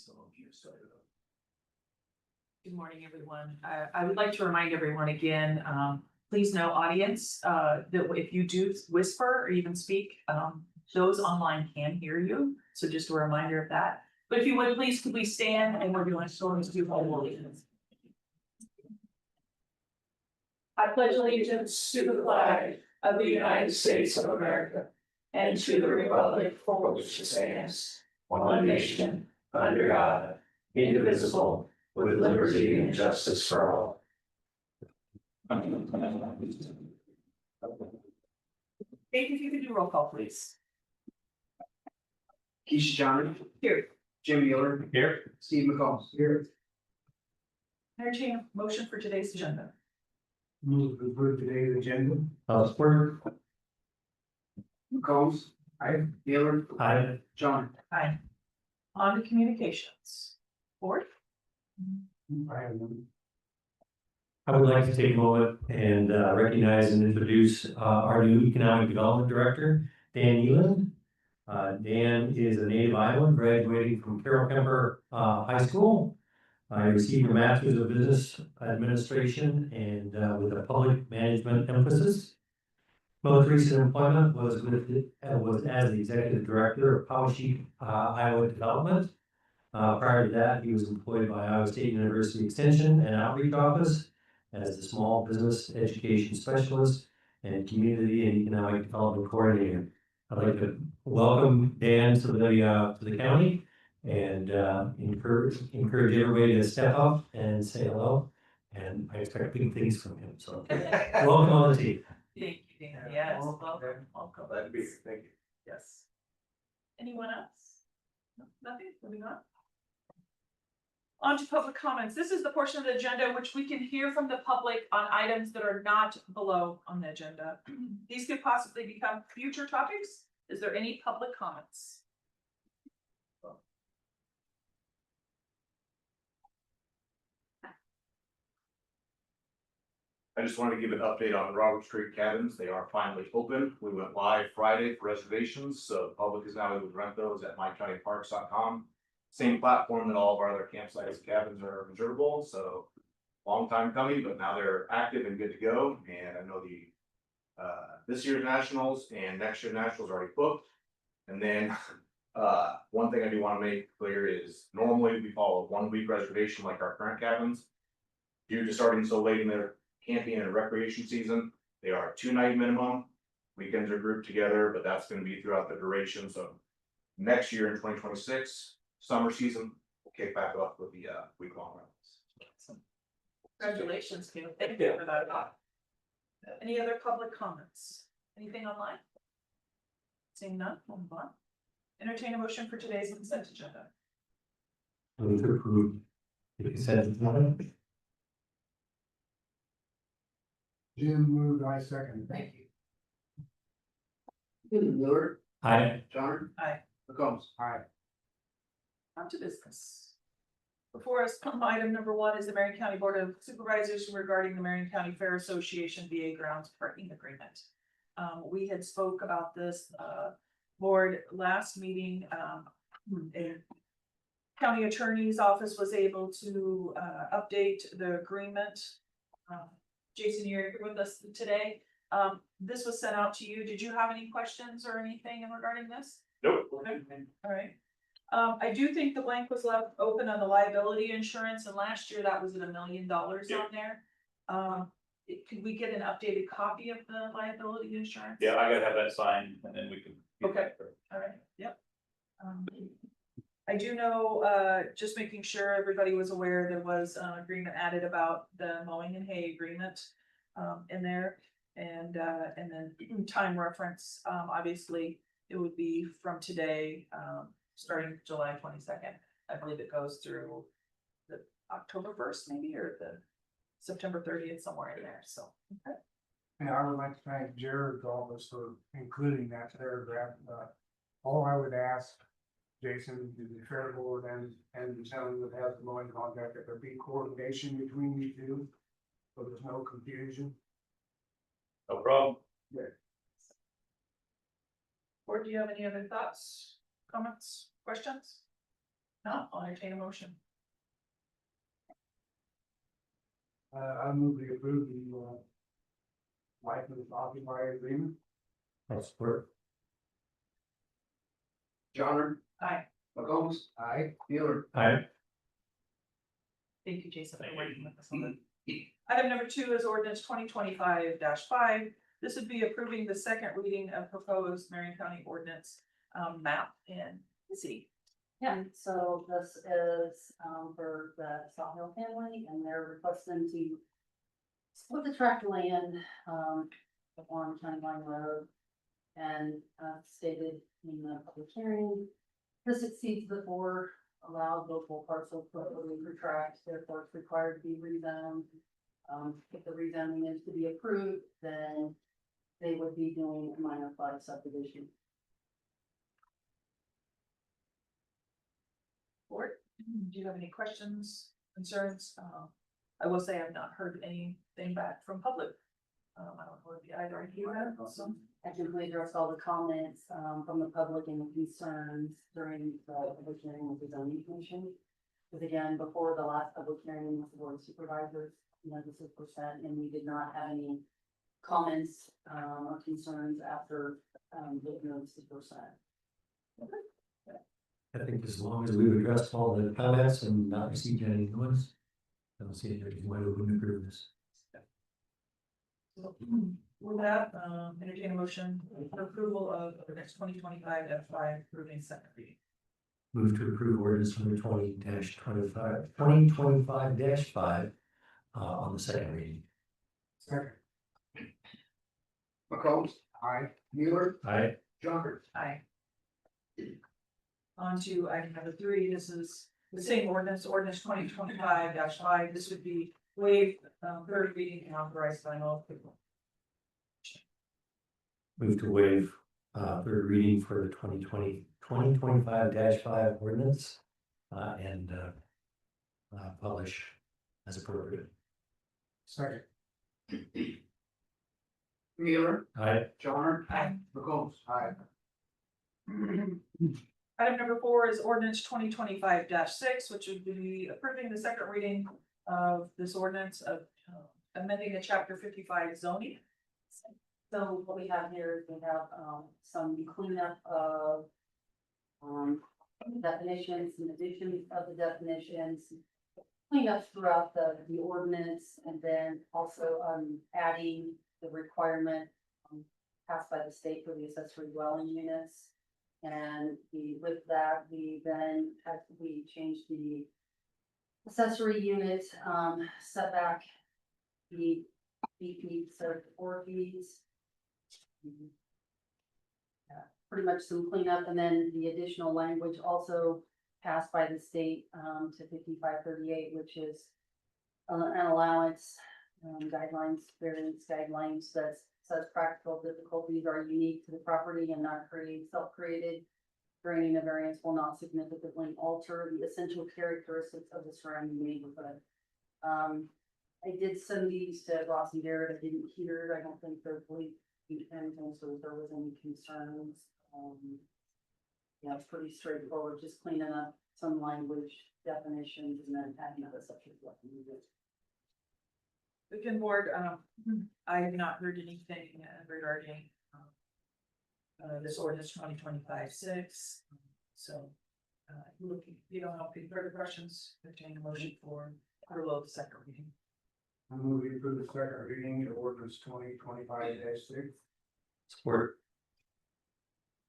So if you started up. Good morning, everyone. I would like to remind everyone again, please know audience, that if you do whisper or even speak, those online can hear you. So just a reminder of that. But if you would, please, could we stand and we're doing stories to hold allegiance. I pledge allegiance to the flag of the United States of America and to the republic for which it stands, one nation, under God, indivisible, with liberty and justice for all. Dave, if you could do roll call, please. Keisha Johnson. Here. Jim Mueller. Here. Steve McCombs. Here. Entertain a motion for today's agenda. Move to approve today's agenda. Support. McCombs. Aye. Mueller. Aye. John. Aye. On to communications. Board? I have none. I would like to take a moment and recognize and introduce our new Economic Development Director, Dan Eland. Dan is a native Iowan, graduating from Carroll Kemper High School. I received a Master's of Business Administration and with a public management emphasis. Most recent employment was as the Executive Director of Powesheep Iowa Development. Prior to that, he was employed by Iowa State University Extension and Outreach Office as the Small Business Education Specialist and Community and Economic Development Coordinator. I'd like to welcome Dan to the county and encourage everybody to step up and say hello. And I expect big things from him. So welcome on the team. Thank you, Dan. Yes, welcome. Glad to be here. Thank you. Yes. Anyone else? No, nothing? Moving on. On to public comments. This is the portion of the agenda which we can hear from the public on items that are not below on the agenda. These could possibly become future topics. Is there any public comments? I just wanted to give an update on Robert Street Cabins. They are finally open. We went live Friday for reservations, so the public is now able to rent those at mycountyparks.com. Same platform that all of our other campsites and cabins are reservable, so long time coming, but now they're active and good to go. And I know the this year's nationals and next year's nationals are already booked. And then one thing I do want to make clear is normally we follow a 1 week reservation like our current cabins. Due to starting so late in their camping and recreation season, they are 2-night minimum. Weekends are grouped together, but that's going to be throughout the duration. So next year in 2026, summer season, we'll kick back up with the week-long rentals. Congratulations, Kim. Thank you for that. Any other public comments? Anything online? Seeing none, we'll move on. Entertain a motion for today's consent agenda. Move to approve the consent agenda. Jim moved, I second. Thank you. Mueller. Aye. John. Aye. McCombs. Aye. On to business. Before us, item number 1 is the Marion County Board of Supervisors regarding the Marion County Fair Association VA grounds parking agreement. We had spoke about this board last meeting. And county attorney's office was able to update the agreement. Jason, you're here with us today. This was sent out to you. Did you have any questions or anything in regarding this? Nope. Okay. All right. I do think the blank was left open on the liability insurance, and last year that was at $1 million on there. Could we get an updated copy of the liability insurance? Yeah, I gotta have that signed and then we can. Okay. All right, yep. I do know, just making sure everybody was aware, there was an agreement added about the mowing and hay agreement in there. And then time reference, obviously, it would be from today, starting July 22nd. I believe it goes through the October 1st, maybe, or the September 30th, somewhere in there, so. Okay. And I would like to thank Jared's office for including that paragraph. All I would ask Jason, the fair board and the town that has the mowing contract, that there be coordination between you two, so there's no confusion. No problem. Or do you have any other thoughts, comments, questions? No, I'll entertain a motion. I move to approve the, license occupier agreement. I'll support. Johnner. Aye. McCombs. Aye. Mueller. Aye. Thank you, Jason, for working with us on that. Item number 2 is ordinance 2025-5. This would be approving the second reading of proposed Marion County ordinance map in the city. Yeah, so this is, for the Sawhill family, and they're requesting to split the tract of land, on County Line Road. And, stated in the public hearing, this exceeds the 4 allowed local parcel per tract, therefore it's required to be rezoned. If the rezoning is to be approved, then they would be doing a minor plat subdivision. Board, do you have any questions, concerns? I will say I've not heard anything back from public. I don't know if either of you have some. I simply addressed all the comments, from the public and the concerns during the public hearing with the zoning commission. Because again, before the last public hearing with the board of supervisors, this is percent, and we did not have any comments, or concerns after, the notice of percent. I think as long as we've addressed all the comments and not received any new ones, I don't see any reason why we wouldn't approve this. With that, entertain a motion for approval of the next 2025-5 approving second reading. Move to approve ordinance number 2025-5 on the second reading. Second. McCombs. Aye. Mueller. Aye. Johnner. Aye. On to item number 3, this is the same ordinance 2025-5, this would be waived, third reading and authorized final approval. Move to waive third reading for the 2025-5 ordinance and publish as appropriate. Second. Mueller. Aye. Johnner. Aye. McCombs. Aye. Item number 4 is ordinance 2025-6, which would be approving the second reading of this ordinance of amending the chapter 55 zoning. So what we have here is we have, some cleanup of, definitions, some additions of the definitions, cleanups throughout the ordinance, and then also, adding the requirement, passed by the state for the accessory dwelling units. And with that, we changed the accessory unit, setback, the feet, so 4 feet. Yeah, pretty much some cleanup, and then the additional language also passed by the state, to 5538, which is an allowance, guidelines, variance guidelines that says practical difficulties are unique to the property and not self-created. Granting a variance will not significantly alter the essential characteristics of the surrounding neighborhood. I did send these to Ross and Garrett. I didn't hear, I don't think they're really anything, so if there was any concerns. Yeah, it's pretty straightforward, just cleaning up some language definitions and then adding other subject. Again, board, I have not heard anything regarding this ordinance 2025-6. So, if you don't have any further questions, entertain a motion for approval of the second reading. I move we approve the second reading of ordinance 2025-6. Support.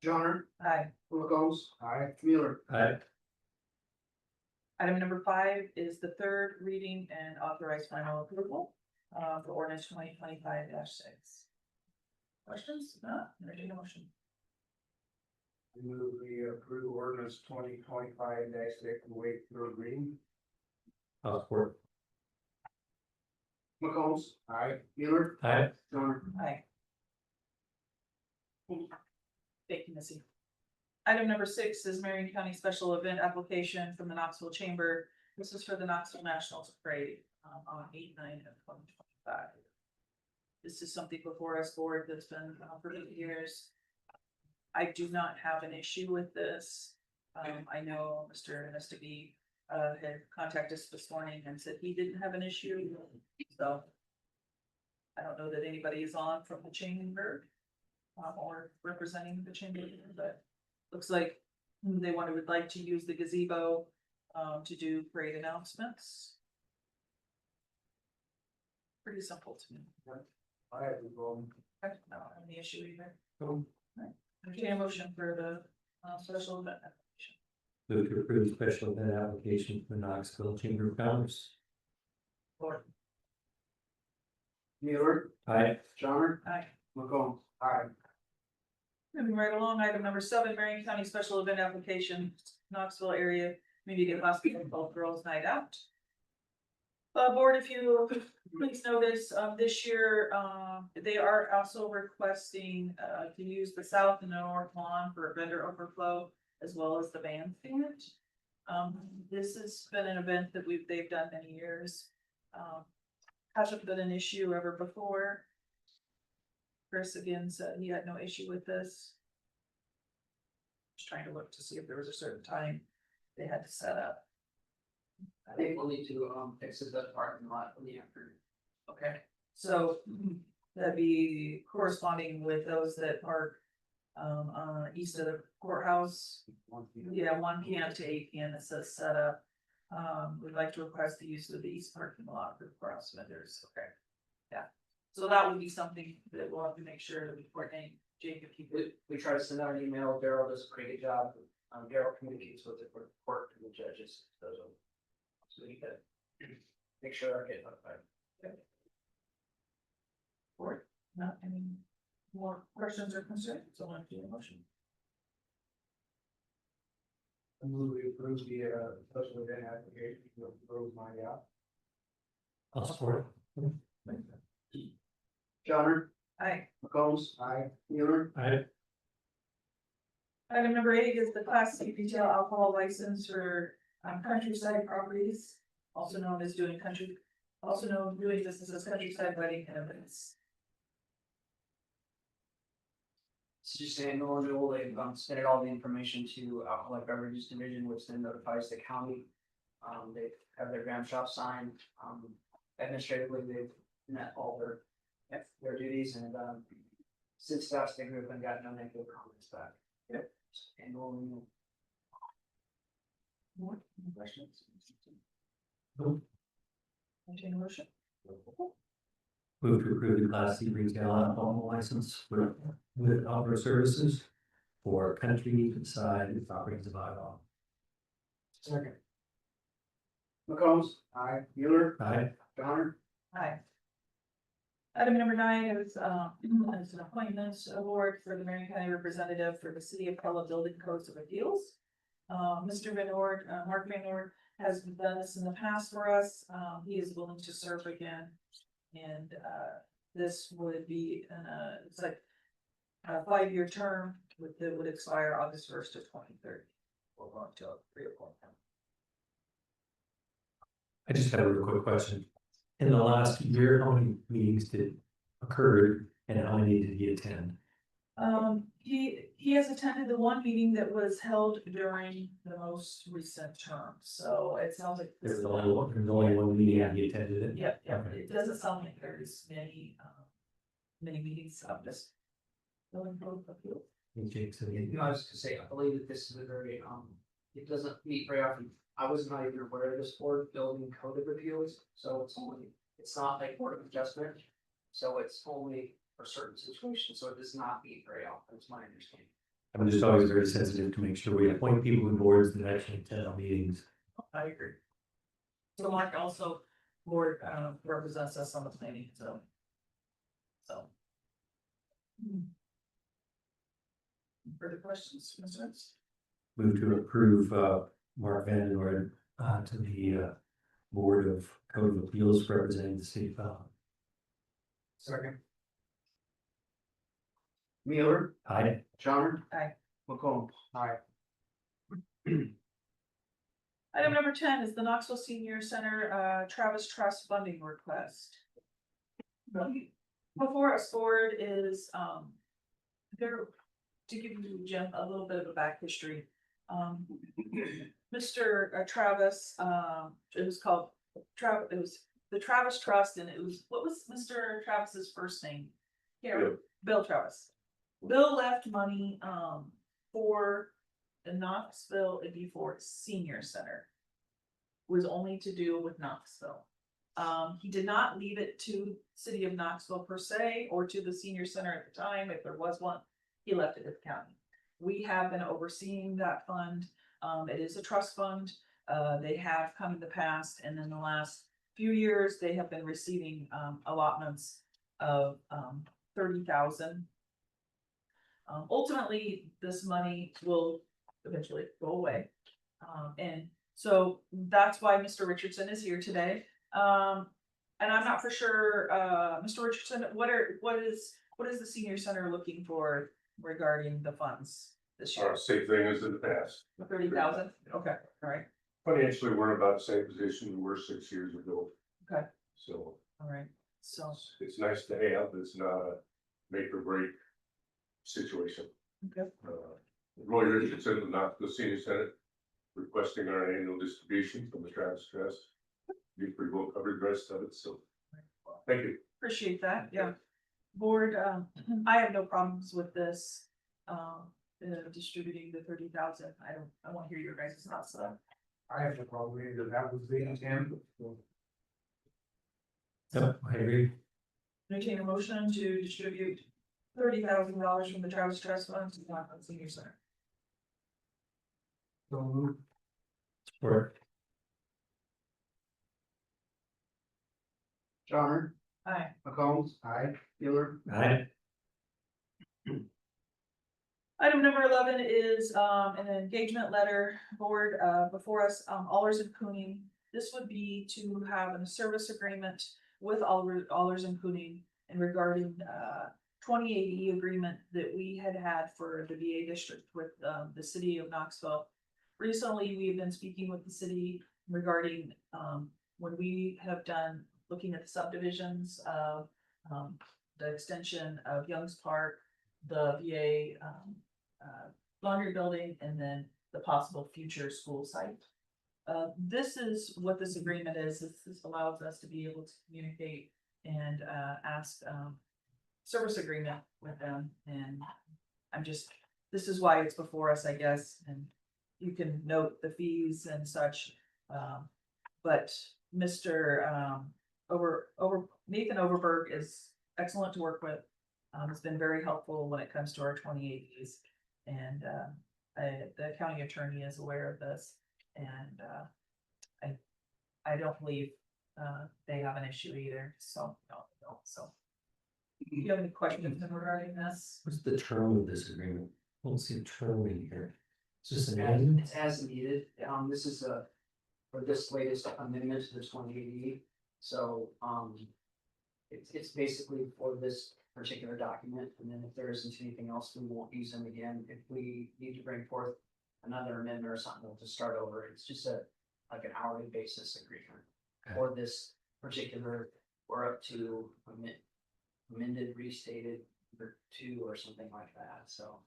Johnner. Aye. McCombs. Aye. Mueller. Aye. Item number 5 is the third reading and authorized final approval for ordinance 2025-6. Questions? No, entertain a motion. I move we approve ordinance 2025-6 and waive third reading. I'll support. McCombs. Aye. Mueller. Aye. Johnner. Aye. Thank you. Thank you, Missy. Item number 6 is Marion County Special Event Application from the Knoxville Chamber. This is for the Knoxville Nationals Parade on 8/9 of 2025. This is something before us board that's been for 8 years. I do not have an issue with this. I know Mr. Nestabee had contacted us this morning and said he didn't have an issue, so. I don't know that anybody is on from the chamber, or representing the chamber, but looks like would like to use the gazebo, to do parade announcements. Pretty simple to me. I have the problem. I don't have any issue either. Cool. Right. Entertain a motion for the, special event application. Move to approve the special event application for the Knoxville Chamber of Commerce. Or, Mueller, Aye. Johnner, aye. McCombs. Aye. Moving right along, item number 7, Marion County Special Event Application, Knoxville Area Community Hospital called Girls Night Out. Board, if you please notice, this year, they are also requesting, to use the south and north lawn for vendor overflow, as well as the bandstand. This has been an event that they've done many years. Hasn't been an issue ever before. Chris again said he had no issue with this. Just trying to look to see if there was a certain time they had to set up. I think we'll need to, exit that parking lot in the afternoon. Okay, so that'd be corresponding with those that park east of the courthouse. Yeah, 1 p.m. to 8 p.m. It says set up. We'd like to request the use of the east parking lot for courthouse vendors. Okay. Yeah, so that would be something that we'll have to make sure that we coordinate. Jacob, keep it. We try to send out an email. Daryl does a pretty good job. Daryl communicates with the court and the judges. So we can make sure they're getting notified. Board, not any more questions or concerns? So I'll do a motion. I move we approve the, special event application for Girls Night Out. I'll support it. Johnner, Aye. McCombs. Aye. Mueller. Aye. Item number 8 is the Class C retail alcohol license for Countryside Properties, also known as doing business as Countryside Wedding and Events. It's just an annual renewal. They've submitted all the information to Alcoholic Beverages Division, which then notifies the county. They have their gram shop signed. Administratively, they've met all their duties, and since that's the group and got no negative comments back. Yep. Annual renewal. More questions? Nope. Entertain a motion? Move to approve the Class C retail alcohol license with outdoor services for Countryside Properties of Iowa. Second. McCombs. Aye. Mueller. Aye. Johnner. Aye. Item number 9 is an appointment award for the Marion County representative for the City of Pella Building Codes of Appeals. Mr. Van Ord, Mark Van Ord has done this in the past for us. He is willing to serve again. And this would be it's like a 5-year term that would expire August 1st of 2030. We're going to reappoint him. I just have a real quick question. In the last year, how many meetings occurred and how many did he attend? He has attended the one meeting that was held during the most recent term, so it sounds like. There's only one meeting and he attended it? Yep, Okay. it doesn't sound like there's many meetings of this. Building code appeal. Jake said he- I was gonna say, I believe that this is a very, it doesn't meet very often. I was not even aware of this board building code of appeals, so it's not like board of adjustment. So it's only for certain situations, so it does not meet very often, it's my understanding. I'm just always very sensitive to make sure we appoint people in boards that actually attend our meetings. I agree. So Mark also board represents us on the planning, so. Further questions, concerns? Move to approve Mark Van Ord to the Board of Code of Appeals representing the city of Pella. Second. Mueller. Aye. Johnner. Aye. McComb. Aye. Item number 10 is the Knoxville Senior Center Travis Trust funding request. Before us board is there, to give you, Jim, a little bit of a back history. Mr. Travis, it was called it was the Travis Trust, and it was, what was Mr. Travis's first name? Bill Travis. Bill left money, for the Knoxville, it'd be for senior center. Was only to do with Knoxville. He did not leave it to city of Knoxville per se, or to the senior center at the time, if there was one, he left it at the county. We have been overseeing that fund, it is a trust fund, they have come in the past, and in the last few years, they have been receiving, allotments of, 30,000. Ultimately, this money will eventually go away. And so that's why Mr. Richardson is here today. And I'm not for sure, Mr. Richardson, what is the senior center looking for regarding the funds this year? Same thing as in the past. 30,000? Okay, all right, Financially, we're in about the same position we were 6 years ago. Okay. So all right, so, it's nice to have, it's not a make or break situation. okay, Roy Richardson of Knoxville Senior Center requesting our annual distribution from the Travis Trust. You pretty well covered the rest of it, so thank you. appreciate that, yeah. Board, I have no problems with this, distributing the 30,000. I want to hear your guys' thoughts on that. I have no problem either, that was the intent. Yep, I agree. Entertain a motion to distribute $30,000 from the Travis Trust Fund to the Knoxville Senior Center. So moved. Support. Johnner, Aye. McCombs, Aye. Mueller, Aye. Item number 11 is an engagement letter board before us, Allers and Cooning. This would be to have a service agreement with Allers and Cooning and regarding 2080 agreement that we had for the VA district with the city of Knoxville. Recently, we've been speaking with the city regarding when we have done looking at the subdivisions of the extension of Young's Park, the VA laundry building, and then the possible future school site. This is what this agreement is. This allows us to be able to communicate and ask service agreement with them. And this is why it's before us, I guess, and you can note the fees and such. But Mr. Nathan Overberg is excellent to work with. It's been very helpful when it comes to our 2080s. And the county attorney is aware of this, and I don't believe they have an issue either. So no. So, do you have any questions regarding this? What's the term of this agreement? I don't see a term in here. It's just an annual. it's as needed. This is for this latest amendment to the 2080. So, it's basically for this particular document, and then if there isn't anything else, we won't use them again. If we need to bring forth another amendment or something, we'll just start over. It's just like an hourly basis agreement. Okay. For this particular, we're up to amended, restated, or 2 or something like that, so.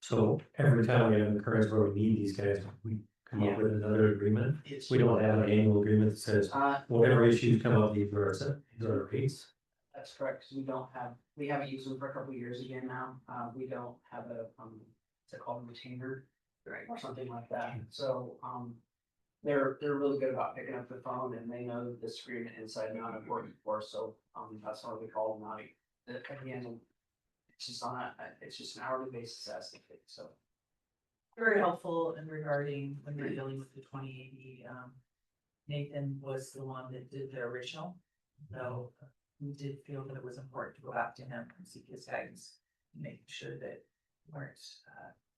So every time we have an occurrence where we need these guys, we come up with another agreement. We don't have an annual agreement that says whatever issues come up, these are our rates. That's correct, 'cause we haven't used them for a couple of years again now. We don't have what's it called, a retainer, right, or something like that. So, they're really good about picking up the phone, and they know this agreement inside and out of working for, so, that's why we call them out. Again, it's just an hourly basis as they think, so. Very helpful in regarding when we're dealing with the 2080. Nathan was the one that did the original, so we did feel that it was important to go back to him and seek his guidance, making sure that we weren't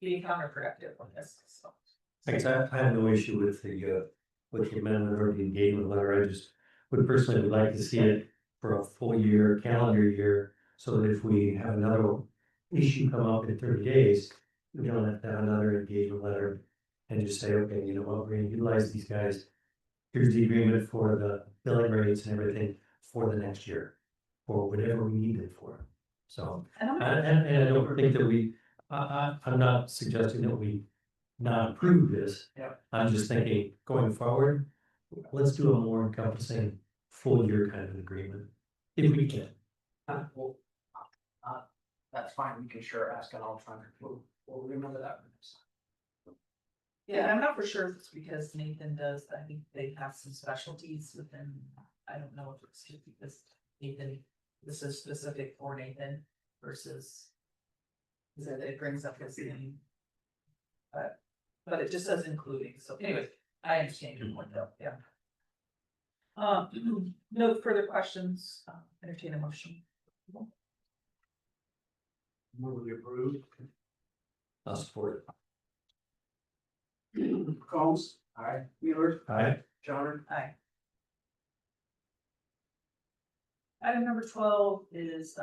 being counterproductive on this. So. I guess I have no issue with the amendment or the engagement letter. I just would personally like to see it for a full year, calendar year, so that if we have another issue come up in 30 days, we don't have to have another engagement letter and just say, okay, you know what, we're gonna utilize these guys. Here's the agreement for the billing rates and everything for the next year, for whatever we need it for. So, and I don't think that I'm not suggesting that we not approve this. Yeah. I'm just thinking, going forward, let's do a more encompassing full year kind of agreement, if we can. Well, that's fine, we can sure ask, and I'll try and, we'll remember that for next time. Yeah, I'm not for sure if it's because Nathan does, I think they have some specialties within, I don't know if it's just because Nathan, this is specific for Nathan versus. That it brings up his name. But it just says including, so anyways, I understand your point though, yeah. No further questions, entertain a motion. Move to approve. I'll support Combs. Aye. Wheeler. it. Aye. Johnner. Aye. Item number 12 is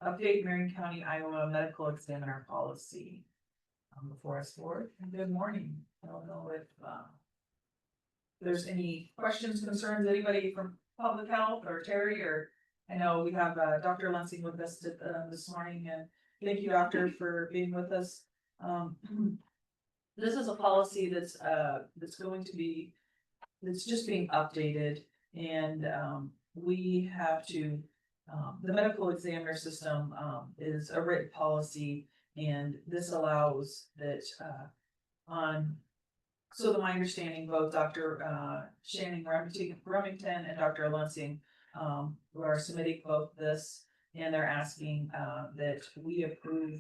update Marion County, Iowa medical examiner policy. Before us board, good morning. I don't know if there's any questions, concerns, anybody from public health or Terry, or I know we have Dr. Lansing with us this morning, and thank you, doctor, for being with us. This is a policy that's going to be, it's just being updated, and we have to, the medical examiner system is a written policy, and this allows that so my understanding, both Dr. Shannon Remington and Dr. Lansing are submitting both this, and they're asking that we approve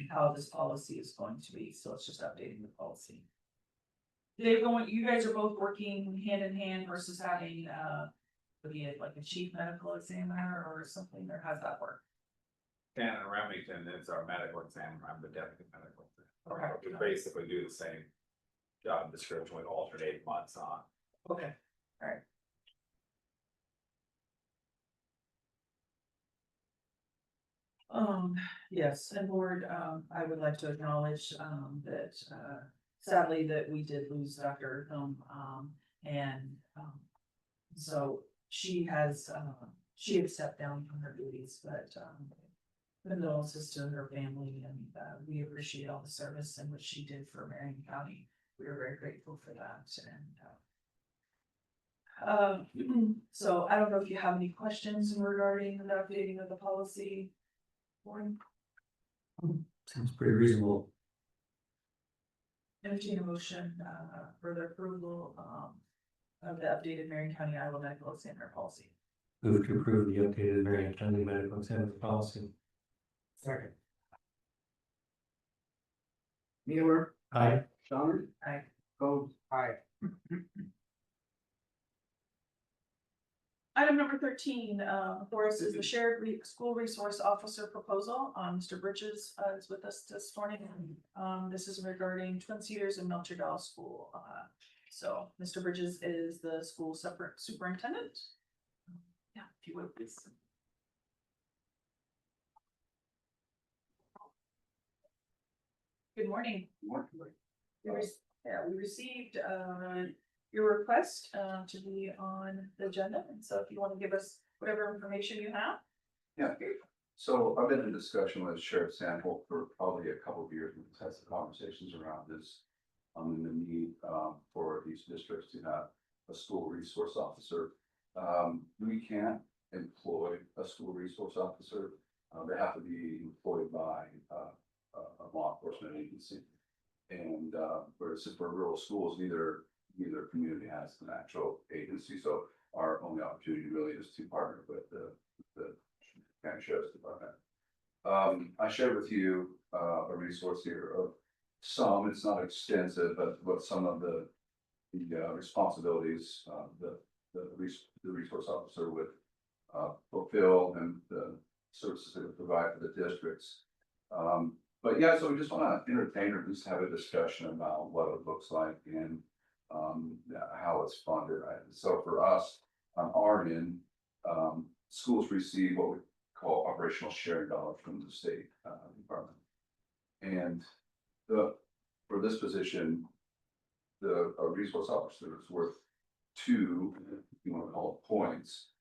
how this policy is going to be, so it's just updating the policy. You guys are both working hand in hand versus having be it like a chief medical examiner or something, or how's that work? Shannon Remington is our medical examiner, I'm the deputy medical examiner. Okay. We basically do the same job description with alternate months on. Okay, alright. Yes, and board, I would like to acknowledge, that, sadly that we did lose Dr. Helm, and, so she had stepped down from her duties, but, condolences to her family, and, we appreciate all the service and what she did for Marion County. We are very grateful for that, and, so I don't know if you have any questions regarding the updating of the policy. Warren, Seems pretty reasonable. entertain a motion, for the approval, of the updated Marion County, Iowa medical examiner policy. Move to approve the updated Marion County medical examiner policy. Second. Wheeler. Aye. Johnner. Aye. Combs. Aye. Item number 13, for us is the shared school resource officer proposal. Mr. Bridges is with us this morning. This is regarding Twin Cedars and Melcherdale School. So Mr. Bridges is the school superintendent. Yeah, if you would please. Good morning. We received your request to be on the agenda, and so if you want to give us whatever information you have. Yeah, so I've been in discussion with Sheriff Sample for probably a couple of years. We've had some conversations around this. And the need for these districts to have a school resource officer. We can't employ a school resource officer. They have to be employed by a law enforcement agency. And whereas for rural schools, neither community has an actual agency. So our only opportunity really is to partner with the county sheriff's department. I shared with you a resource here of some, it's not extensive, but some of the responsibilities the resource officer would fulfill, and the services it would provide for the districts. But yeah, so we just want to entertain or at least have a discussion about what it looks like and how it's funded. Right? So for us, on our end, schools receive what we call operational sharing dollars from the state department. And for this position, the resource officer is worth 2, if you want to call it, points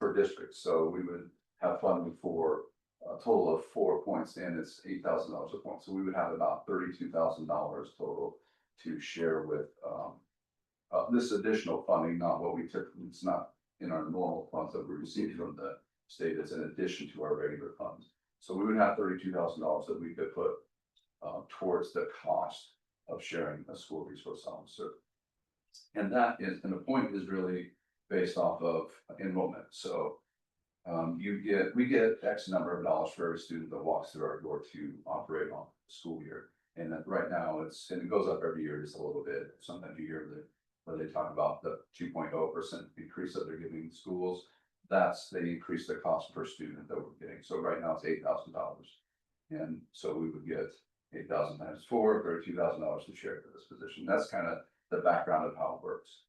per district. So we would have funding for a total of 4 points, and it's $8,000 a point. So we would have about $32,000 total to share with, this additional funding, not what we took, it's not in our normal funds that we receive from the state, it's in addition to our regular funds. So we would have $32,000 that we could put towards the cost of sharing a school resource officer. And that is, and the point is really based off of enrollment. So we get X number of dollars for every student that walks through our door to operate on the school year. And that right now and it goes up every year just a little bit. Sometimes you hear where they talk about the 2.0% increase that they're giving schools. They increase the cost per student that we're getting. So right now it's $8,000. And so we would get 8,000 times 4, $32,000 to share for this position. That's kind of the background of how it works.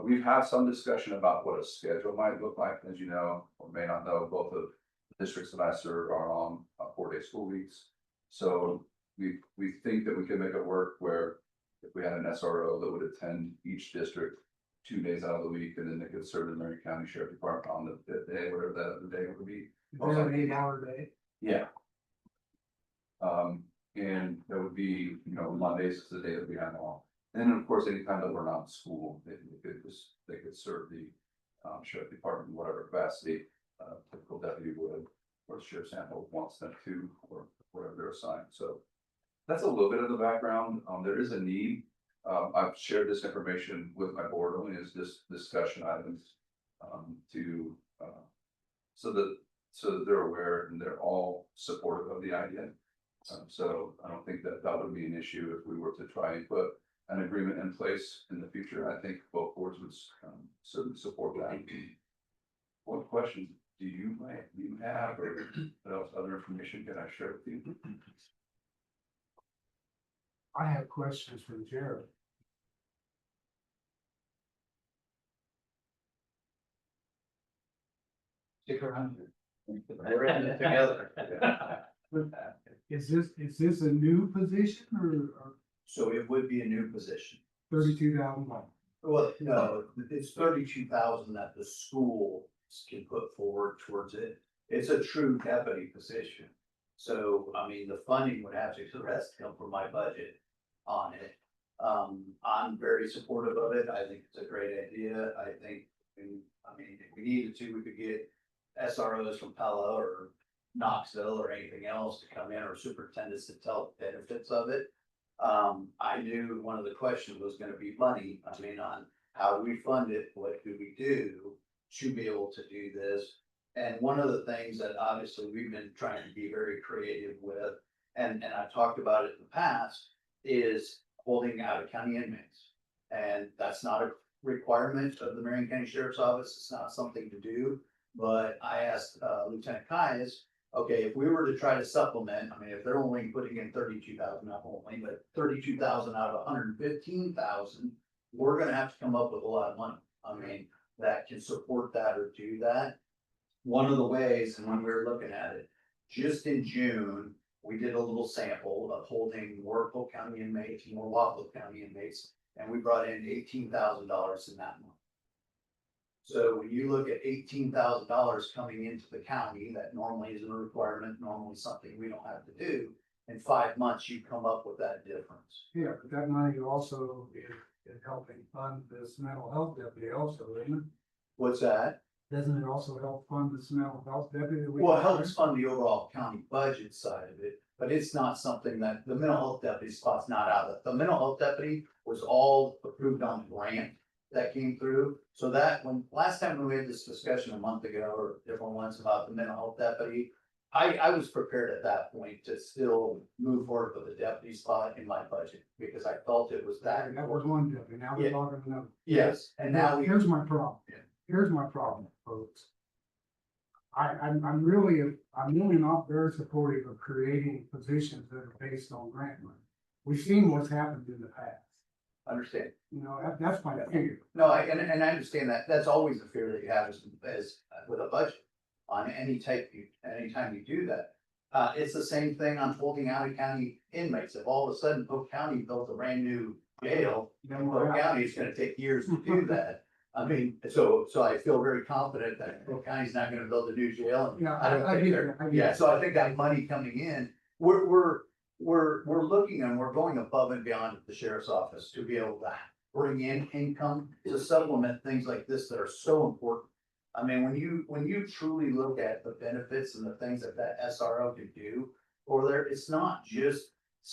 We've had some discussion about what a schedule might look like. As you know, or may not know, both of the districts that I serve are on 4-day school weeks. So we think that we can make it work where if we had an SRO that would attend each district 2 days out of the week, and then they could serve the Marion County Sheriff Department on the 5th day, whatever that other day would be. Is there an 8-hour day? Yeah. And that would be, Mondays is the day that we have off. And then, of course, anytime that we're not in school, they could serve the sheriff department in whatever capacity typical deputy would, or sheriff sample wants them to, or whatever they're assigned. So that's a little bit of the background. There is a need. I've shared this information with my board only as this discussion items so that they're aware and they're all supportive of the idea. So I don't think that would be an issue if we were to try and put an agreement in place in the future. I think both boards would certainly support that. What questions do you have, or what else, other information can I share with you? I have questions for the sheriff. Stick around. We're in it together. Is this a new position or So it would be a new position. $32,000? Well, no, it's 32,000 that the school can put forward towards it. It's a true deputy position. So, I mean, the funding would have to, the rest come from my budget on it. I'm very supportive of it. I think it's a great idea. I think, if we needed to, we could get SROs from Pella or Knoxville or anything else to come in, or superintendents to tell the benefits of it. I knew one of the questions was gonna be money, on how we fund it, what do we do to be able to do this? And one of the things that obviously we've been trying to be very creative with, and I've talked about it in the past, is holding out of county inmates. And that's not a requirement of the Marion County Sheriff's Office, it's not something to do, but I asked Lieutenant Kais, okay, if we were to try to supplement, if they're only putting in 32,000, not only, but 32,000 out of 115,000, we're gonna have to come up with a lot of money. That can support that or do that. One of the ways, and when we were looking at it, just in June, we did a little sample of holding more Polk County inmates, more Wapello County inmates, and we brought in $18,000 in that month. So when you look at $18,000 coming into the county, that normally isn't a requirement, normally something we don't have to do. In 5 months, you come up with that difference. Yeah, but that money also is helping fund this mental health deputy also, isn't it? What's that? Doesn't it also help fund this mental health deputy? Well, it helps fund the overall county budget side of it, but it's not something that the mental health deputy spot's not out of it. The mental health deputy was all approved on the grant that came through. So that last time we had this discussion a month ago or different ones about the mental health deputy, I was prepared at that point to still move forward with the deputy spot in my budget because I felt it was that. That was one deputy, now we're Yeah. talking another. Yes, and now we. Here's my problem. Yeah. Here's my problem, folks. I'm really not very supportive of creating positions that are based on grant money. We've seen what's happened in the past. Understand. That's my fear. No, I understand that. That's always a fear that you have as with a budget on anytime you do that. It's the same thing on holding out of county inmates. If all of a sudden Polk County built a brand new jail, Polk County is gonna take years to do that. I mean, so I feel very confident that Cook County's not gonna build a new jail. And Yeah, I don't I think get they're, it, I get yeah, it. so I think that money coming in, we're looking and we're going above and beyond at the sheriff's office to be able to bring in income to supplement things like this that are so important. I mean, when you truly look at the benefits and the things that that SRO can do over there, it's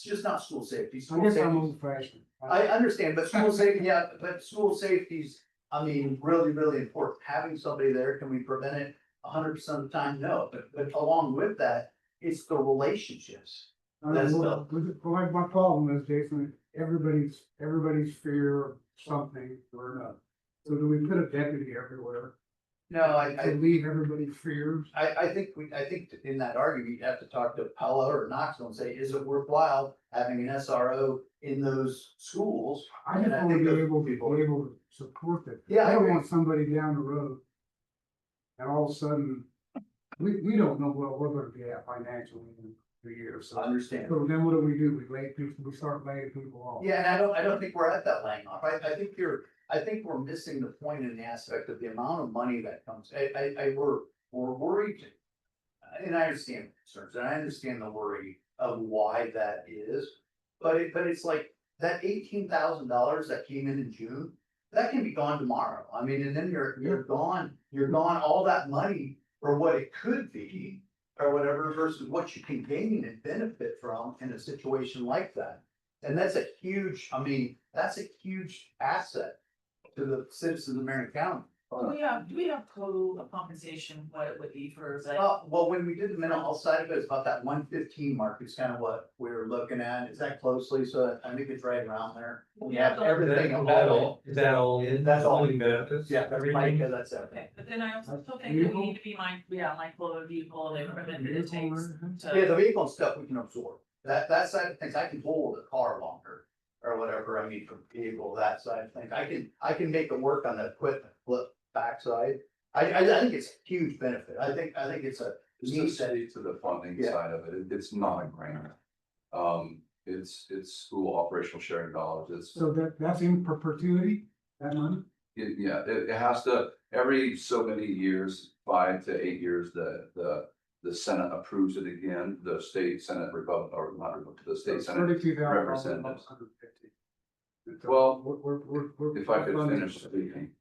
just not school safety. I School guess I'm safety. old fashioned. I understand, but school safety, yeah, but school safety's, I mean, really, really important. Having somebody there, can we prevent it 100% of the time? No, but along with that, it's the relationships. That's the- My problem is, Jason, everybody's fear of something or another. So do we put a deputy everywhere No, to I leave everybody's fears? I think in that argument, you have to talk to Pella or Knoxville and say, is it worthwhile having an SRO in those schools? I just And want to think be those able people- to support it. Yeah, I I don't agree. want somebody down the road. And all of a sudden, we don't know what we're gonna be at financially in a year or I so. understand. So then what do? We start laying people off. Yeah, and I don't think we're at that laying off. I think we're missing the point in the aspect of the amount of money that comes. We're worried. And I understand the concerns and I understand the worry of why that is. But it's like that $18,000 that came in June, that can be gone tomorrow. I mean, and then you're gone, all that money for what it could be. Or whatever versus what you can gain and benefit from in a situation like that. And that's a huge, I mean, that's a huge asset to the citizens of Marion County. Do we have total compensation, what it would be for, like, Well, when we did the mental health side of it, it's about that 115 mark is kind of what we were looking at. Is that closely? So I think it's right around there. We have everything. Is that all in? That's all. Including benefits? Yeah, that's Everything? like, that's everything. okay, but then I also still think that we need to be mindful of the vehicle, the equipment that it takes Yeah, to. the vehicle and stuff we can absorb. That side of things, I can hold the car longer or whatever. I mean, from vehicle, that side of things, I can make it work on the equipment flip backside. I think it's a huge benefit. I think it's a Just neat to set. speak to the funding Yeah. side of it, it's not a grant. It's school operational sharing dollars, it's, So that's in perpetuity, that money? it has to, every so many years, 5 to 8 years, the Senate approves it again, the state Senate Republic, or not Republic, the state Senate. $32,000. representatives. Well, We're If I could funding finish it. speaking.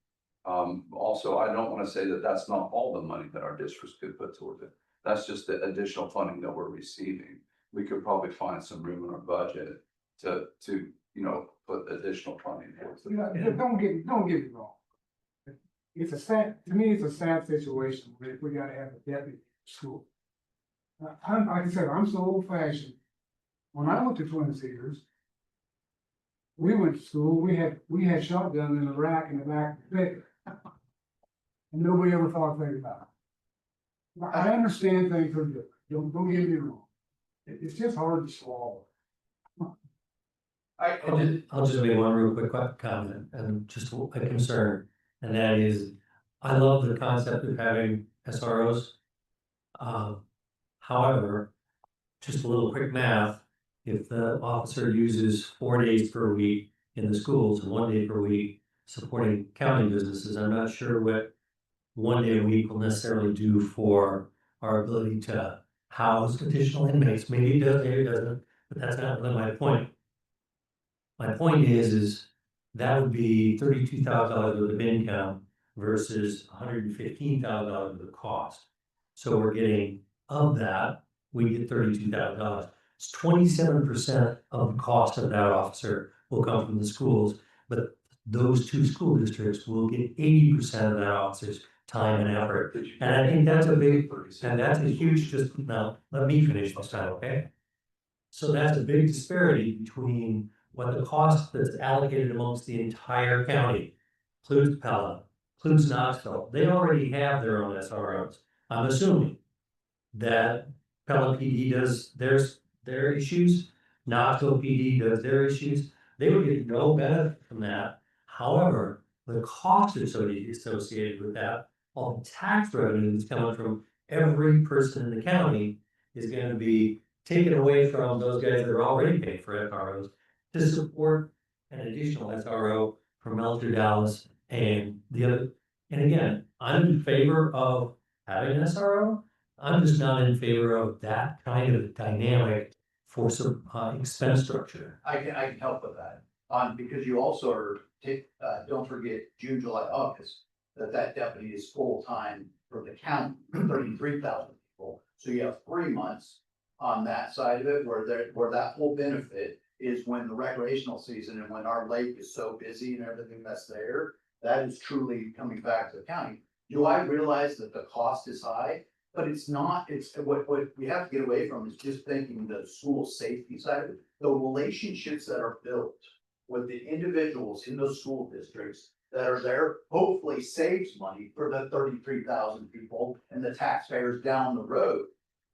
Also, I don't wanna say that that's not all the money that our districts could put towards it. That's just the additional funding that we're receiving. We could probably find some room in our budget to, put additional funding towards You know, it. but don't get me wrong. It's a sad, to me, it's a sad situation where we gotta have a deputy in school. Like I said, I'm so old fashioned. When I went to Twin Cedars, we went to school, we had shotguns in a rack in the back of the pickup. And nobody ever thought a thing about it. I understand things are different, don't get me wrong. It's just hard to swallow. I'll just make one real quick comment and just a concern, and that is, I love the concept of having SROs. However, just a little quick math, if the officer uses 4 days per week in the schools and 1 day per week supporting county businesses, I'm not sure what 1 day a week will necessarily do for our ability to house additional inmates. Maybe it does, maybe it doesn't, but that's not really my point. My point is that would be $32,000 worth of income versus $115,000 of the cost. So we're getting, of that, we get $32,000. It's 27% of the cost of that officer will come from the schools, but those two school districts will get 80% of that officer's time and effort. And I think that's a big, and that's a huge, just, now, let me finish this time, okay? So that's a big disparity between what the cost that's allocated amongst the entire county, includes Pella, includes Knoxville. They already have their own SROs. I'm assuming that Pella PD does their issues, Knoxville PD does their issues. They would get no benefit from that. However, the cost associated with that, all the tax revenue that's coming from every person in the county is going to be taken away from those guys that are already paying for SROs to support an additional SRO from Melcher, Dallas, And the other, and again, I'm in favor of having an SRO. I'm just not in favor of that kind of dynamic for some expense structure. I can help with that, because you also are, don't forget June, July, August, that deputy is full-time for the county, 33,000 people. So you have 3 months on that side of it, where that whole benefit is when the recreational season and when our lake is so busy and everything that's there, that is truly coming back to the county. Do I realize that the cost is high? But it's not, it's what we have to get away from is just thinking the school safety side of it. The relationships that are built with the individuals in those school districts that are there, hopefully saves money for the 33,000 people and the taxpayers down the road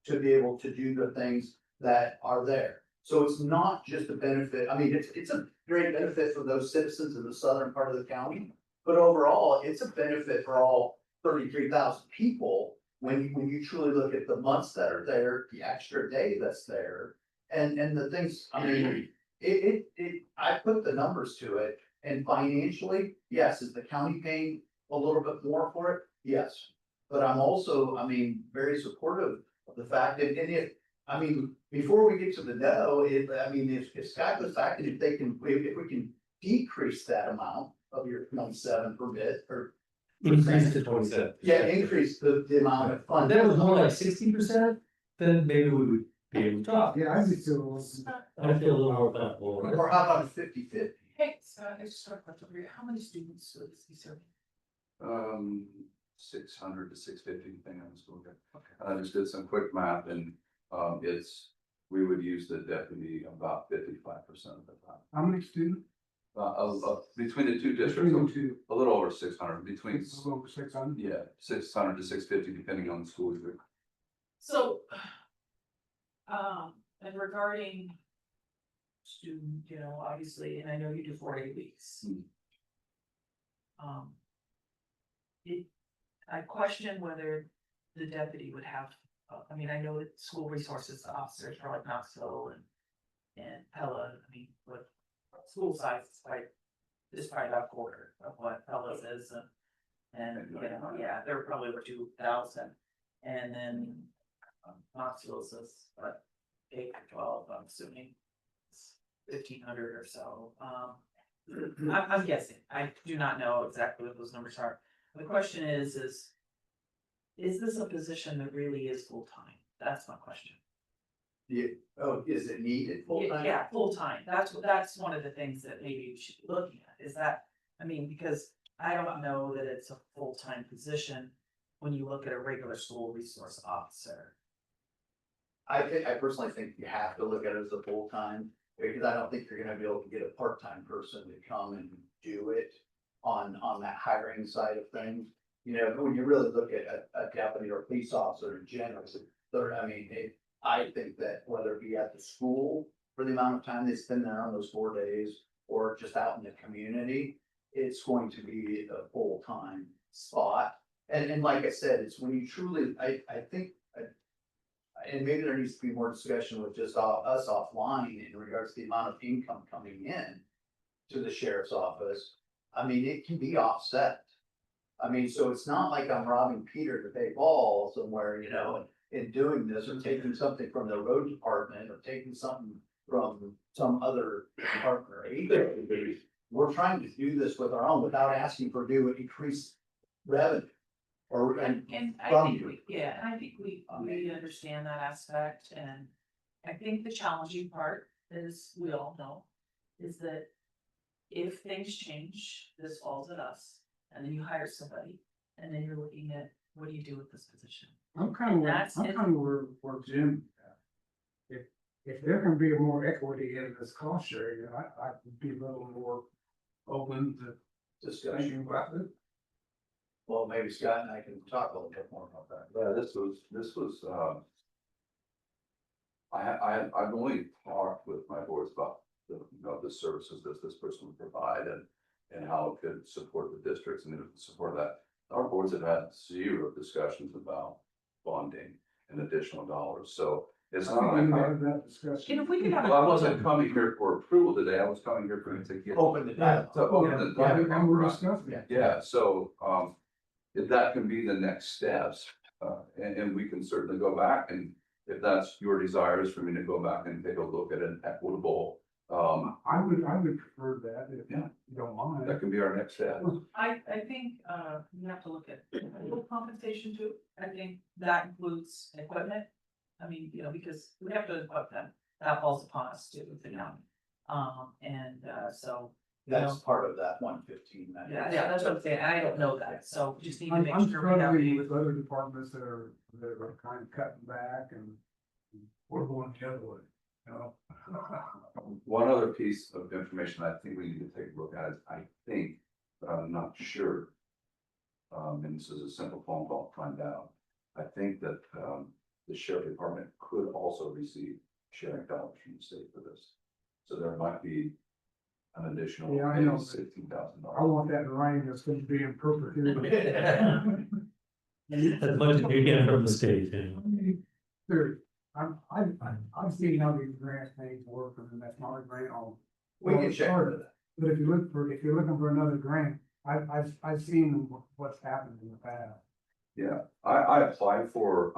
to be able to do the things that are there. So it's not just a benefit, I mean, it's a great benefit for those citizens in the southern part of the county, but overall, it's a benefit for all 33,000 people. When you truly look at the months that are there, the extra day that's there, and the things, I mean, I put the numbers to it, and financially, yes, is the county paying a little bit more for it? Yes. But I'm also, I mean, very supportive of the fact that, and if, I mean, before we get to the no, if Scott goes back, and if we can decrease that amount of your 27 permit, or Increase to 27. yeah, increase the amount of If funding. that was more like 60%, then maybe we would be able to talk. Yeah, I just feel. I feel a little more comfortable with it. Or how about a 50-50? Hey, I just have a question for you. How many students is he serving? 600 to 650, depending on the school year. I just did some quick math, and we would use the deputy about 55% of the time. How many students? Between the two districts, Between the two. a little over 600, between, A little over 600. yeah, 600 to 650, depending on the school year. So, and regarding student, you know, obviously, and I know you do 4 to 8 weeks. I question whether the deputy would have, I mean, I know that school resources officers are like Knoxville and Pella, I mean, but school size is probably about a quarter of what Pella's is, and, you know, yeah, they're probably over 2,000. And then Knoxville's is, what, 8 to 12, I'm assuming, it's 1,500 or so. I'm guessing, I do not know exactly what those numbers are. The question is this a position that really is full-time? That's my question. Yeah, oh, is it needed full-time? Yeah, full-time. That's one of the things that maybe you should be looking at, is that, I mean, because I don't know that it's a full-time position when you look at a regular school resource officer. I personally think you have to look at it as a full-time, because I don't think you're gonna be able to get a part-time person to come and do it on that hiring side of things. You know, when you really look at a deputy or police officer in general, I think that whether it be at the school for the amount of time they spend there on those 4 days, or just out in the community, it's going to be a full-time spot. And like I said, it's when you truly, I think, and maybe there needs to be more discussion with just us offline in regards to the amount of income coming in to the sheriff's office. I mean, it can be offset. I mean, so it's not like I'm robbing Peter to pay Paul somewhere, you know, in doing this, or taking something from the road department, or taking something from some other department or agency. We're trying to do this with our own without asking for new increased revenue. And I think we understand that aspect, and I think the challenging part is, we all know, is that if things change, this falls at us, and then you hire somebody, and then you're looking at, what do you do with this position? I'm kind of where Jim. If there can be more equity in this cost sharing, I would be a little more open to discussion about it. Well, maybe Scott and I can talk a little bit more about that. Yeah, this was, I've only talked with my boards about the services that this person would provide, and how it could support the districts and support that. Our boards have had zero discussions about bonding and additional dollars. So It's I not, think we I, had that discussion. And if we could have. well, I wasn't coming here for approval today, I was coming here for to get. Open the dialogue. To open the Yeah, dialogue, and we're right. discussing it. Yeah, so, if that can be the next steps, and we can certainly go back and if that's your desires for me to go back and take a look at an equitable, I would prefer that if Yeah. you don't mind. that can be our next step. I think, you have to look at total compensation too. I think that includes equipment. I mean, you know, because we have to equip them. That falls upon us too, the county. So, That's part of that 115. yeah, that's what I'm saying. I don't know that, so we just need to make I'm sure we have. struggling with other departments that are kind of cutting back and we're going the other way, you know? One other piece of information I think we need to take a look at is, I think, but I'm not sure. And this is a simple phone call to find out. I think that, the sheriff department could also receive sharing dollars from the state for this. So there might be an additional Yeah, I know. $16,000. I want that in writing that's going to be in perpetuity. As much as you can from the state, anyway. Sure, I've seen how these grant things work, and that's not a grant on. We can check into that. But if you're looking for another grant, I've seen what's happened in the past. Yeah, I applied for,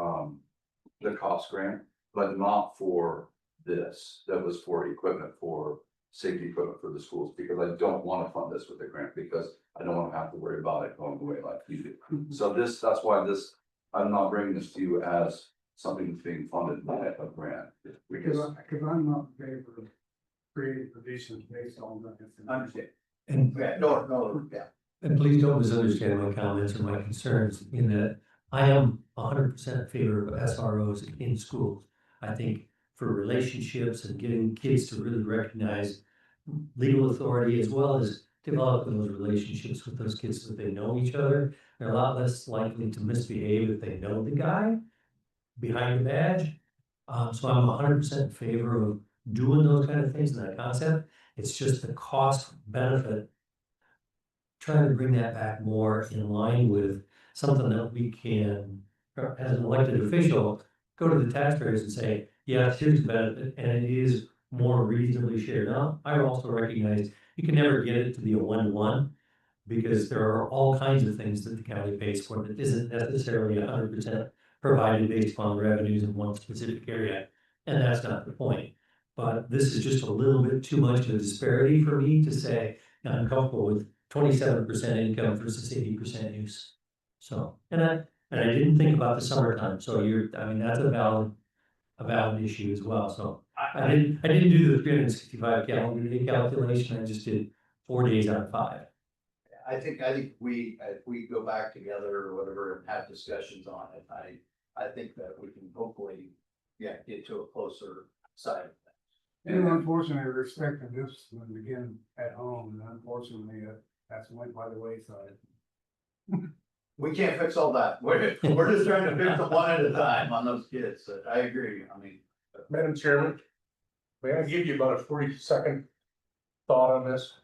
the cost grant, but not for this. That was for equipment, for safety equipment for the schools, because I don't want to fund this with the grant, because I don't want to have to worry about it going away like you do. So that's why I'm not bringing this to you as something that's being funded by a grant. Because Because I'm not in favor of creating positions based on that. Understand. And Yeah, no, yeah. And please don't misunderstand my comments or my concerns in that I am 100% in favor of SROs in schools. I think for relationships and getting kids to really recognize legal authority as well as developing those relationships with those kids so that they know each other. They're a lot less likely to misbehave if they know the guy behind the badge. So I'm 100% in favor of doing those kind of things in that concept. It's just the cost benefit, trying to bring that back more in line with something that we can, as an elected official, go to the taxpayers and say, yes, here's the benefit, and it is more reasonably shared. Now, I also recognize you can never get it to be a one-to-one, because there are all kinds of things that the county pays for that isn't necessarily 100% provided based upon revenues in one specific area, and that's not the point. But this is just a little bit too much of a disparity for me to say I'm comfortable with 27% income versus 80% use. So, and I didn't think about the summertime, so that's a valid issue as well, so. I didn't do the 365 calendar day calculation, I just did 4 days out of 5. I think we, if we go back together or whatever and have discussions on it, I think that we can hopefully, get to a closer side of things. And unfortunately, we're expecting this one to begin at home, and unfortunately, that's went by the wayside. We can't fix all that. We're just trying to fix it one at a time on those kids. So I agree. I mean, Madam Chairman, may I give you about a 40-second thought on this?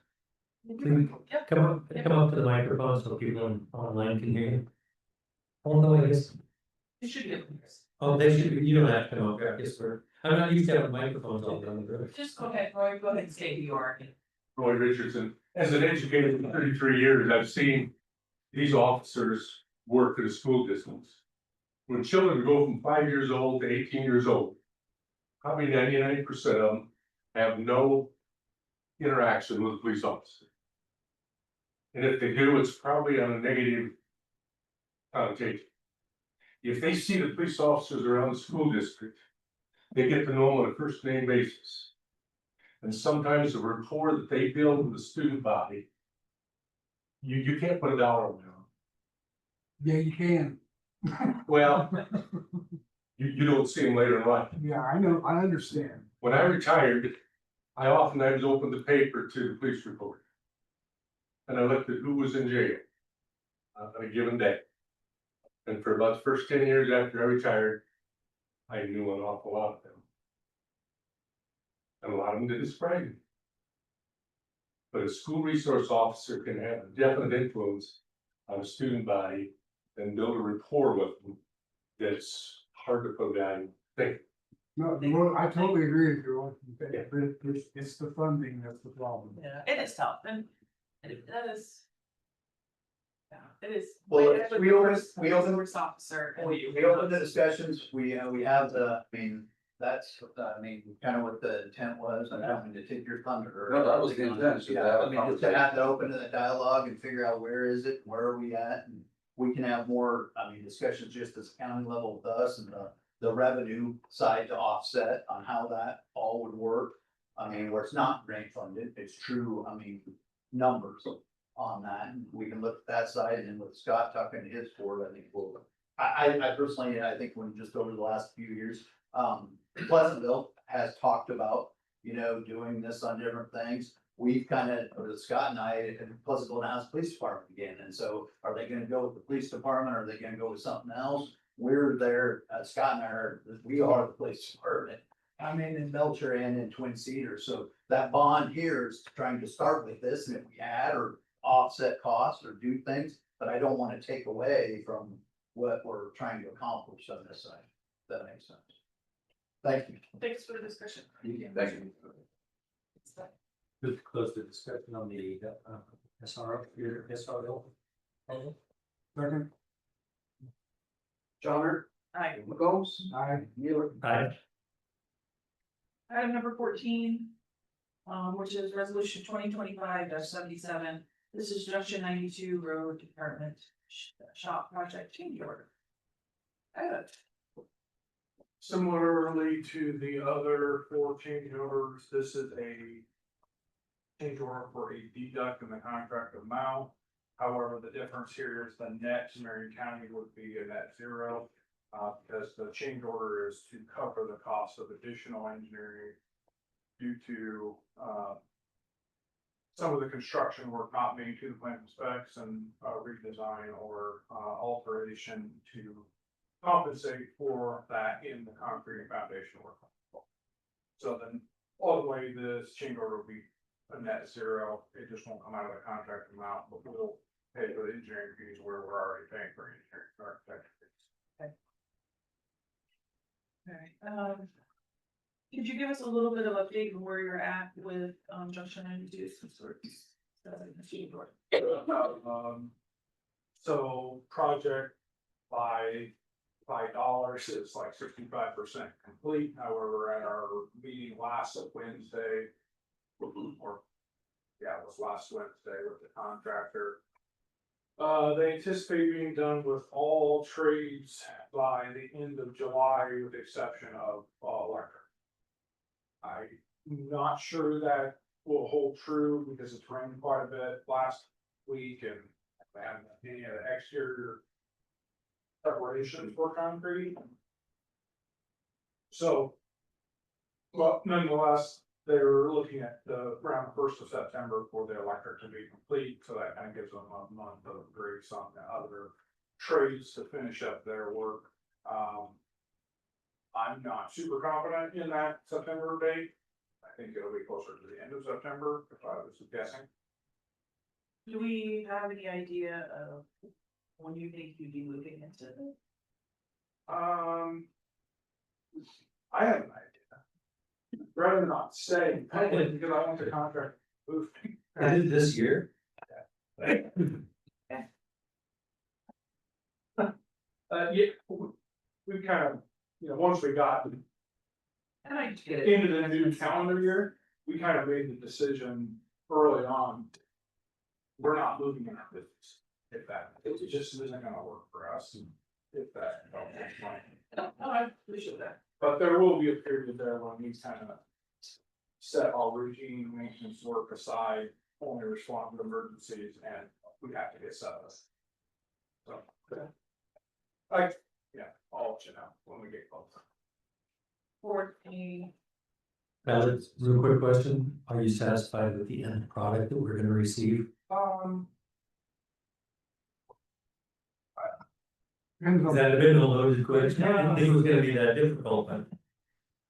Please, come up to the microphone so people online can hear you. Although I guess, You should get this. oh, they should, you don't have to come up, I guess, I'm not used to having microphones all around the room. Just, okay, Roy, go ahead and state who you are. Roy Richardson, as an educator for 33 years, I've seen these officers work at a school distance. When children go from 5 years old to 18 years old, probably 99% of them have no interaction with a police officer. And if they do, it's probably on a negative connotation. If they see the police officers around the school district, they get to know them on a first name basis. And sometimes the rapport that they build with the student body, you can't put a dollar on it. Yeah, you can. Well, you don't see them later in life. Yeah, I know, I understand. When I retired, I oftentimes opened the paper to the police report. And I looked at who was in jail on a given day. And for about the first 10 years after I retired, I knew an awful lot of them. And a lot of them didn't surprise me. But a school resource officer can have a definite influence on a student body and build a rapport with them that's hard to put value. Thank you. No, well, I totally agree with you, but it's the funding that's the problem. Yeah, it is tough, and that is. Yeah, it is. Well, Wait, we always- resource officer. and- We open the discussions, we have the, I mean, that's, kind of what the intent was, and having to take your thunder. No, that was the intent, is to have a I mean, just to have to open the dialogue and figure out where is it, where are we at, and we can have more, discussions just as county level with us and the revenue side to offset on how that all would work. Where it's not grant funded, it's true, numbers on that, and we can look at that side, and then with Scott talking to his board, I think we'll. I personally, I think when just over the last few years, Pleasantville has talked about, doing this on different things. We've kind of, or Scott and I, Pleasantville now has police department again, and so are they gonna go with the police department, or are they gonna go with something else? We're there, Scott and I are, we are the police department. In Belcher and in Twin Cedars, so that bond here is trying to start with this, and if we add or offset costs or do things, but I don't wanna take away from what we're trying to accomplish on this side. If that makes sense. Thank you. Thanks for the discussion. Thank you. Just close the discussion on the SRL. Second, Johnner, Aye. McCombs, I, Mueller. Aye. Item number 14, which is resolution 2025-77. This is Junction 92 Road Department Shop Project change order. Good. similarly to the other 4 change orders, this is a change order for a deduct in the contract amount. However, the difference here is the net to Marion County would be a net zero. Because the change order is to cover the cost of additional engineering due to, some of the construction work not being to the plant specs and, redesign or, alteration to compensate for that in the concrete and foundation work. So then, ultimately, this change order will be a net zero, it just won't come out of the contract amount, but we'll pay for the engineering fees where we're already paying for engineering architecture fees. Alright, could you give us a little bit of update on where you're at with, Junction 92, some sort of change order? So project by dollars is like 65% complete. However, at our meeting last Wednesday, or yeah, it was last Wednesday with the contractor. They anticipate being done with all trades by the end of July, with the exception of electric. I'm not sure that will hold true because it's rained quite a bit last week and any of the exterior preparations for concrete. So, but nonetheless, they're looking at around the 1st of September for the electric to be complete, so that kind of gives them a month of grace on the other trades to finish up their work. I'm not super confident in that September date. I think it'll be closer to the end of September, if I was guessing. Do we have any idea of when you think you'd be moving into it? I have an idea. Rather not say, because I want the contract moved. Is it this year? Yeah, we kind of, once we got And I get it. into the new calendar year, we kind of made the decision early on. We're not moving in our business, if that, it just isn't gonna work for us, if that. No, I appreciate that. But there will be a period there when we kind of set all routine maintenance work aside, only respond to emergencies, and we have to get set up. So, I'll let you know when we get close. 14. Alex, real quick question, are you satisfied with the end product that we're gonna receive? That had been a loaded question, I didn't think it was gonna be that difficult, but.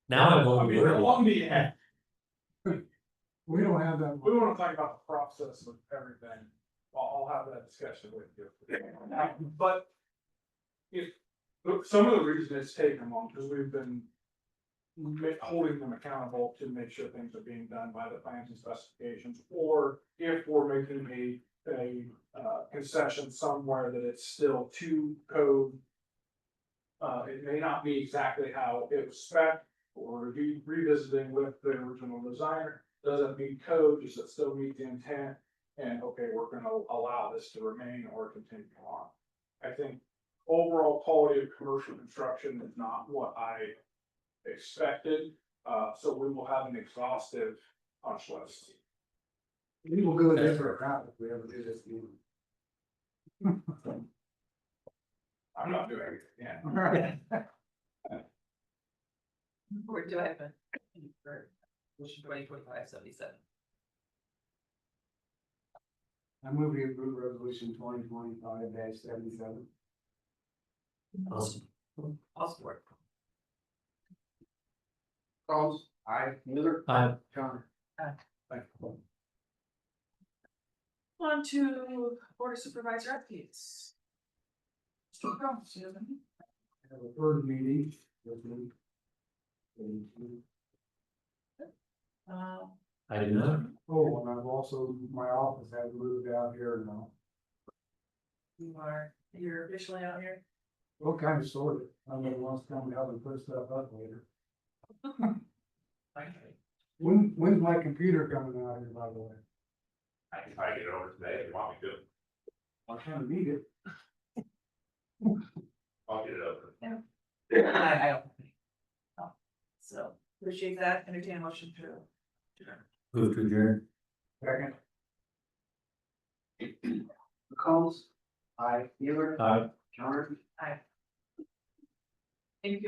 Now I'm I mean, over how it. long do you have? We don't have that. We wanna talk about the process of everything, I'll have that discussion with you. But if, some of the reason it's taken long, because we've been holding them accountable to make sure things are being done by the plans and specifications, or if we're making a concession somewhere that it's still to code. It may not be exactly how it was spec, or revisiting with the original designer, doesn't meet code, does it still meet the intent? And okay, we're gonna allow this to remain or continue on. I think overall quality of commercial construction is not what I expected, so we will have an exhaustive punch list. We will go there for a crowd if we ever do this again. I'm not doing it, yeah. Or do I have a? For motion 2025-77. I move we approve resolution 2025-77. Awesome. I'll support. Charles, I, Miller, Aye. John. Thank you. On to Board of Supervisor updates. Mr. Jones, you have any? Have a third meeting with me. I did not. Oh, and I've also, my office has moved out here now. You're officially out here? Well, kind of sort of. I'm gonna want to come help and put stuff up later. When's my computer coming out here, by the way? I can try to get it over today if you want me to. I kind of need it. I'll get it over. I don't. No. So appreciate that. Entertain a motion to adjourn. Move to adjourn. Second. McCombs, I, Miller, Aye. John. Thank you.